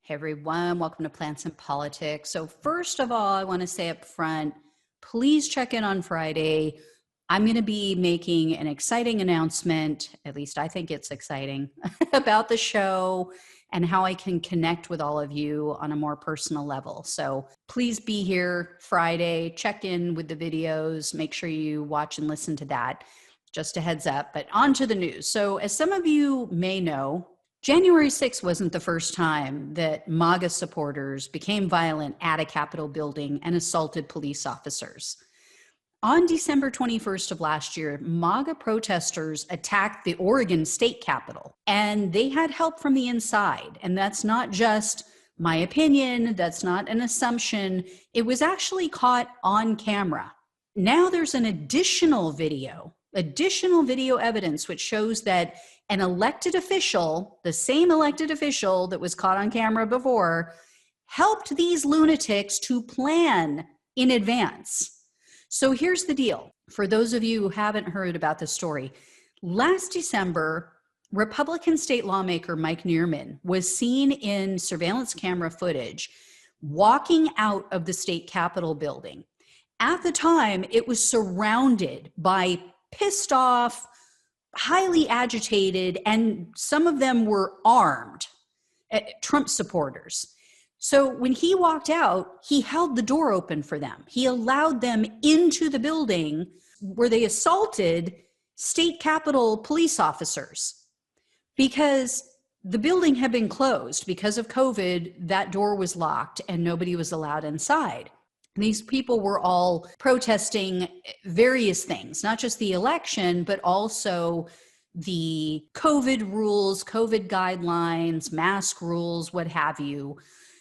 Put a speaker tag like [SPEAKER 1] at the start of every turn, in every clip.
[SPEAKER 1] Hey everyone, welcome to Plants and Politics. So first of all, I want to say up front, please check in on Friday. I'm going to be making an exciting announcement, at least I think it's exciting, about the show and how I can connect with all of you on a more personal level. So please be here Friday, check in with the videos, make sure you watch and listen to that. Just a heads up, but on to the news. So as some of you may know, January 6th wasn't the first time that MAGA supporters became violent at a Capitol building and assaulted police officers. On December 21st of last year, MAGA protesters attacked the Oregon state capitol, and they had help from the inside. And that's not just my opinion, that's not an assumption. It was actually caught on camera. Now there's an additional video evidence which shows that an elected official, the same elected official that was caught on camera before, helped these lunatics to plan in advance. So here's the deal. For those of you who haven't heard about this story, last December, Republican state lawmaker Mike Neerman was seen in surveillance camera footage walking out of the state capitol building. At the time, it was surrounded by pissed off, highly agitated, and some of them were armed Trump supporters. So when he walked out, he held the door open for them. He allowed them into the building where they assaulted state capitol police officers because the building had been closed. Because of COVID, that door was locked and nobody was allowed inside. These people were all protesting various things, not just the election, but also the COVID rules, COVID guidelines, mask rules, what have you.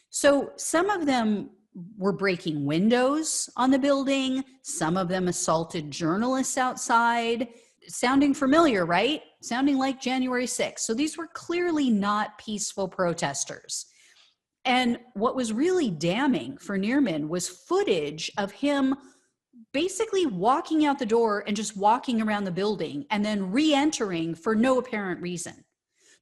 [SPEAKER 1] So some of them were breaking windows on the building. Some of them assaulted journalists outside. Sounding familiar, right? Sounding like January 6th. So these were clearly not peaceful protesters. And what was really damning for Neerman was footage of him basically walking out the door and just walking around the building and then re-entering for no apparent reason.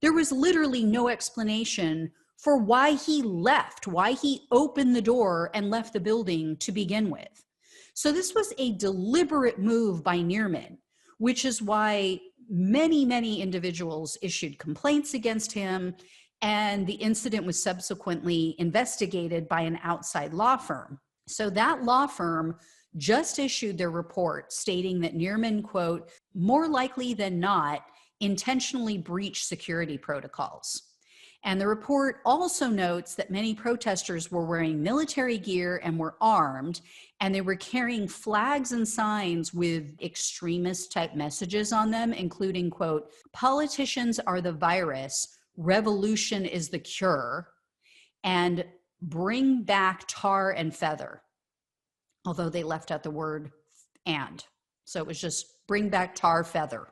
[SPEAKER 1] There was literally no explanation for why he left, why he opened the door and left the building to begin with. So this was a deliberate move by Neerman, which is why many, many individuals issued complaints against him. And the incident was subsequently investigated by an outside law firm. So that law firm just issued their report stating that Neerman, quote, more likely than not, intentionally breached security protocols. And the report also notes that many protesters were wearing military gear and were armed, and they were carrying flags and signs with extremist type messages on them, including, quote, politicians are the virus, revolution is the cure, and bring back tar and feather. Although they left out the word and. So it was just bring back tar, feather.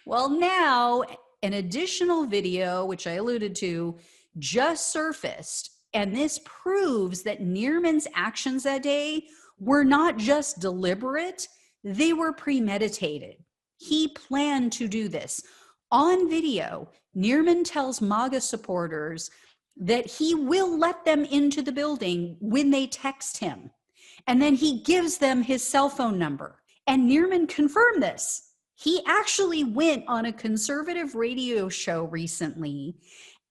[SPEAKER 1] Well, now an additional video, which I alluded to, just surfaced. And this proves that Neerman's actions that day were not just deliberate, they were premeditated. He planned to do this. On video, Neerman tells MAGA supporters that he will let them into the building when they text him. And then he gives them his cell phone number. And Neerman confirmed this. He actually went on a conservative radio show recently,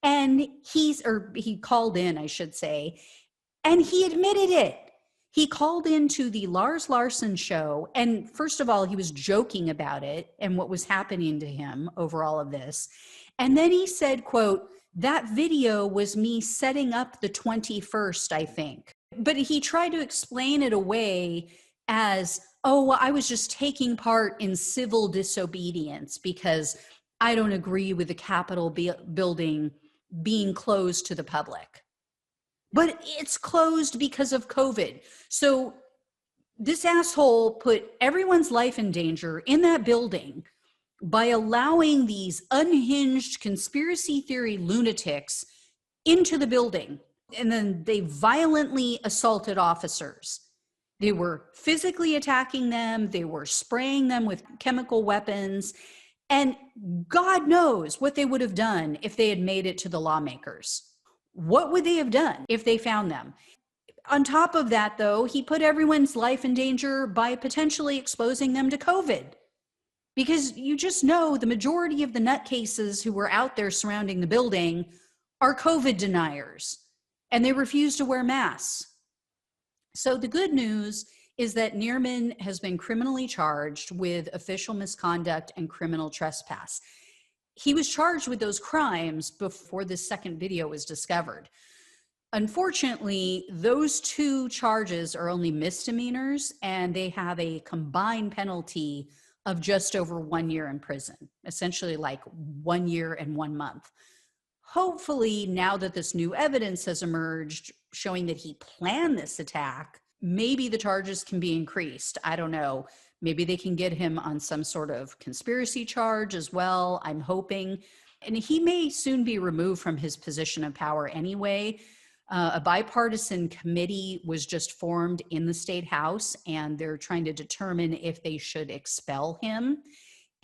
[SPEAKER 1] and he called in, I should say, and he admitted it. He called into the Lars Larson show, and first of all, he was joking about it and what was happening to him over all of this. And then he said, quote, that video was me setting up the 21st, I think. But he tried to explain it away as, oh, well, I was just taking part in civil disobedience because I don't agree with the Capitol building being closed to the public. But it's closed because of COVID. So this asshole put everyone's life in danger in that building by allowing these unhinged conspiracy theory lunatics into the building. And then they violently assaulted officers. They were physically attacking them. They were spraying them with chemical weapons. And God knows what they would have done if they had made it to the lawmakers. What would they have done if they found them? On top of that, though, he put everyone's life in danger by potentially exposing them to COVID. Because you just know the majority of the nutcases who were out there surrounding the building are COVID deniers, and they refuse to wear masks. So the good news is that Neerman has been criminally charged with official misconduct and criminal trespass. He was charged with those crimes before this second video was discovered. Unfortunately, those two charges are only misdemeanors, and they have a combined penalty of just over 1 year in prison, essentially like 1 year and 1 month. Hopefully, now that this new evidence has emerged showing that he planned this attack, maybe the charges can be increased. I don't know. Maybe they can get him on some sort of conspiracy charge as well. I'm hoping. And he may soon be removed from his position of power anyway. A bipartisan committee was just formed in the state house, and they're trying to determine if they should expel him.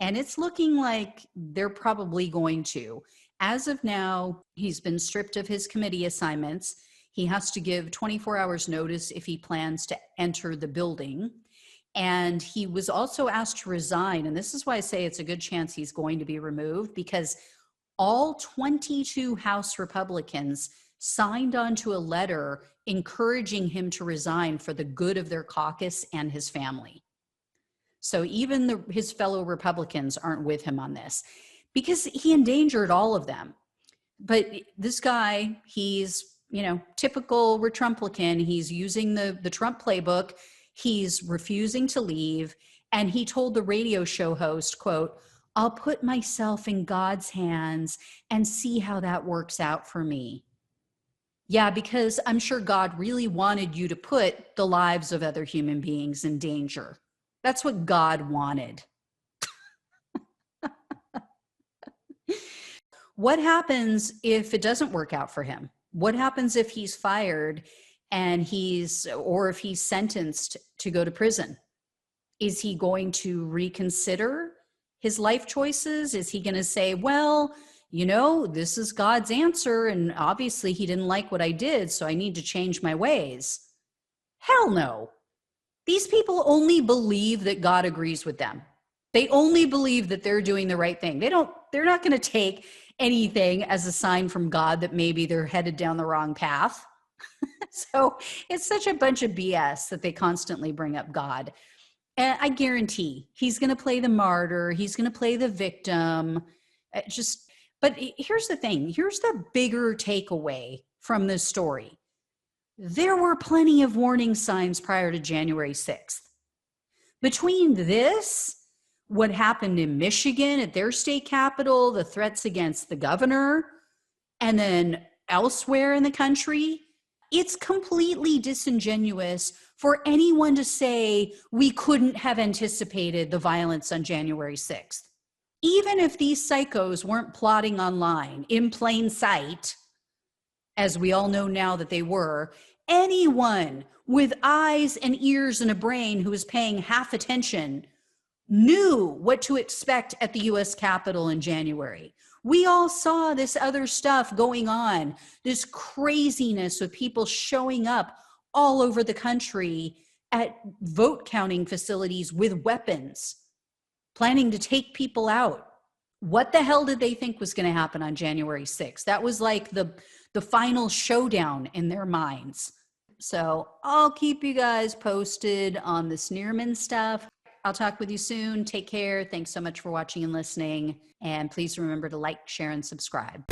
[SPEAKER 1] And it's looking like they're probably going to. As of now, he's been stripped of his committee assignments. He has to give 24 hours notice if he plans to enter the building. And he was also asked to resign. And this is why I say it's a good chance he's going to be removed, because all 22 House Republicans signed onto a letter encouraging him to resign for the good of their caucus and his family. So even his fellow Republicans aren't with him on this, because he endangered all of them. But this guy, he's, typical Trumplican. He's using the Trump playbook. He's refusing to leave. And he told the radio show host, quote, "I'll put myself in God's hands and see how that works out for me." Yeah, because I'm sure God really wanted you to put the lives of other human beings in danger. That's what God wanted. What happens if it doesn't work out for him? What happens if he's fired or if he's sentenced to go to prison? Is he going to reconsider his life choices? Is he going to say, well, this is God's answer, and obviously he didn't like what I did, so I need to change my ways? Hell no. These people only believe that God agrees with them. They only believe that they're doing the right thing. They're not going to take anything as a sign from God that maybe they're headed down the wrong path. So it's such a bunch of BS that they constantly bring up God. And I guarantee he's going to play the martyr. He's going to play the victim. But here's the thing. Here's the bigger takeaway from this story. There were plenty of warning signs prior to January 6th. Between this, what happened in Michigan at their state capitol, the threats against the governor, and then elsewhere in the country, it's completely disingenuous for anyone to say we couldn't have anticipated the violence on January 6th. Even if these psychos weren't plotting online in plain sight, as we all know now that they were, anyone with eyes and ears and a brain who was paying half attention knew what to expect at the U.S. Capitol in January. We all saw this other stuff going on, this craziness with people showing up all over the country at vote counting facilities with weapons, planning to take people out. What the hell did they think was going to happen on January 6th? That was like the final showdown in their minds. So I'll keep you guys posted on this Neerman stuff. I'll talk with you soon. Take care. Thanks so much for watching and listening. And please remember to like, share, and subscribe.